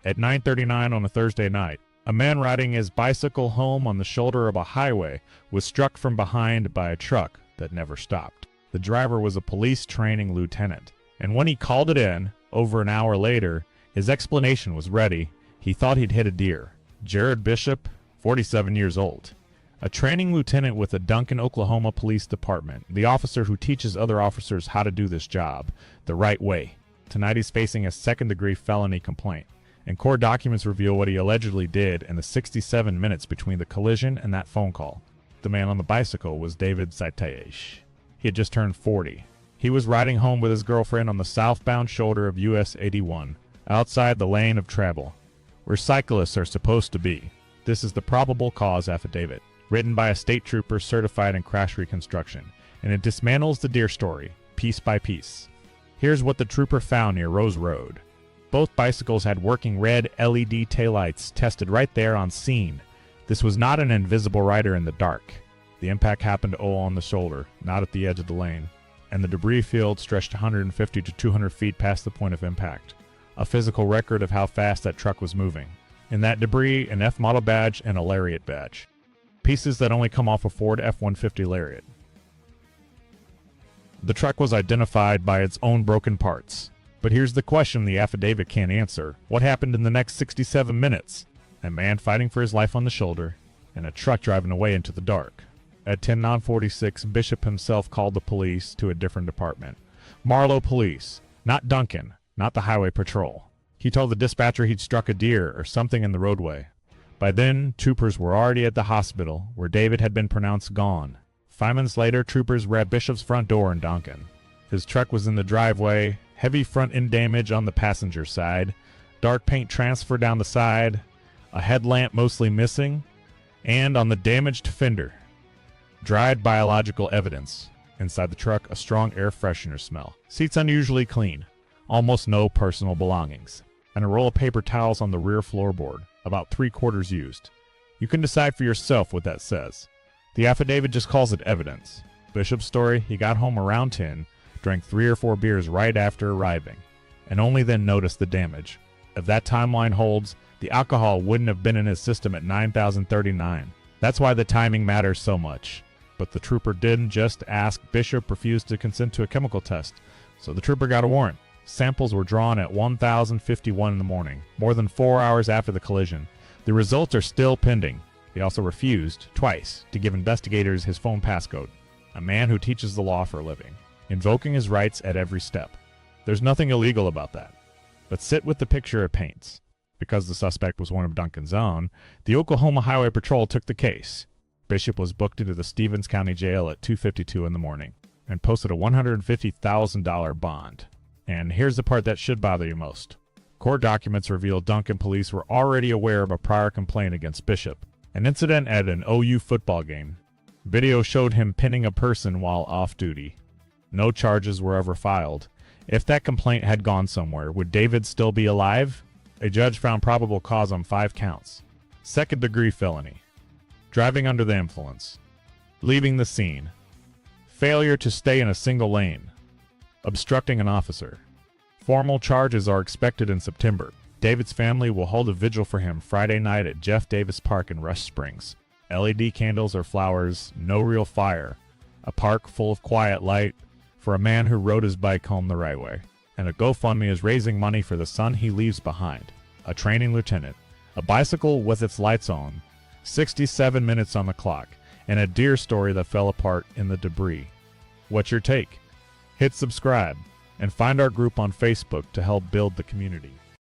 At 9:39 on a Thursday night, a man riding his bicycle home on the shoulder of a highway was struck from behind by a truck that never stopped. The driver was a police training lieutenant, and when he called it in, over an hour later, his explanation was ready. He thought he'd hit a deer. Jarrod Bishop, 47 years old. A training lieutenant with the Duncan, Oklahoma Police Department, the officer who teaches other officers how to do this job the right way. Tonight he's facing a second-degree felony complaint, and court documents reveal what he allegedly did in the 67 minutes between the collision and that phone call. The man on the bicycle was David Setayesh. He had just turned 40. He was riding home with his girlfriend on the southbound shoulder of US 81, outside the lane of travel, where cyclists are supposed to be. This is the probable cause affidavit, written by a state trooper certified in crash reconstruction, and it dismantles the deer story, piece by piece. Here's what the trooper found near Rose Road. Both bicycles had working red LED taillights tested right there on scene. This was not an invisible rider in the dark. The impact happened on the shoulder, not at the edge of the lane, and the debris field stretched 150 to 200 feet past the point of impact. A physical record of how fast that truck was moving. In that debris, an F model badge and a Lariat badge. Pieces that only come off a Ford F-150 Lariat. The truck was identified by its own broken parts. But here's the question the affidavit can't answer. What happened in the next 67 minutes? A man fighting for his life on the shoulder, and a truck driving away into the dark. At 10:46, Bishop himself called the police to a different department. Marlow Police, not Duncan, not the Highway Patrol. He told the dispatcher he'd struck a deer or something in the roadway. By then, troopers were already at the hospital, where David had been pronounced gone. 5 minutes later, troopers were at Bishop's front door in Duncan. His truck was in the driveway, heavy front end damage on the passenger side, dark paint transfer down the side, a headlamp mostly missing, and on the damaged fender, dried biological evidence. Inside the truck, a strong air freshener smell. Seats unusually clean, almost no personal belongings, and a roll of paper towels on the rear floorboard, about 3/4 used. You can decide for yourself what that says. The affidavit just calls it evidence. Bishop's story, he got home around 10, drank 3 or 4 beers right after arriving, and only then noticed the damage. If that timeline holds, the alcohol wouldn't have been in his system at 9,039. That's why the timing matters so much. But the trooper didn't just ask. Bishop refused to consent to a chemical test, so the trooper got a warrant. Samples were drawn at 1,051 in the morning, more than 4 hours after the collision. The results are still pending. He also refused, twice, to give investigators his phone passcode. A man who teaches the law for a living, invoking his rights at every step. There's nothing illegal about that. But sit with the picture it paints. Because the suspect was one of Duncan's own, the Oklahoma Highway Patrol took the case. Bishop was booked into the Stevens County Jail at 2:52 in the morning and posted a $150,000 bond. And here's the part that should bother you most. Court documents reveal Duncan police were already aware of a prior complaint against Bishop, an incident at an OU football game. Video showed him pinning a person while off duty. No charges were ever filed. If that complaint had gone somewhere, would David still be alive? A judge found probable cause on 5 counts. Second-degree felony. Driving under the influence. Leaving the scene. Failure to stay in a single lane. Obstructing an officer. Formal charges are expected in September. David's family will hold a vigil for him Friday night at Jeff Davis Park in Rush Springs. LED candles or flowers, no real fire. A park full of quiet light for a man who rode his bike home the right way. And a GoFundMe is raising money for the son he leaves behind. A training lieutenant. A bicycle with its lights on. 67 minutes on the clock. And a deer story that fell apart in the debris. What's your take? Hit subscribe and find our group on Facebook to help build the community.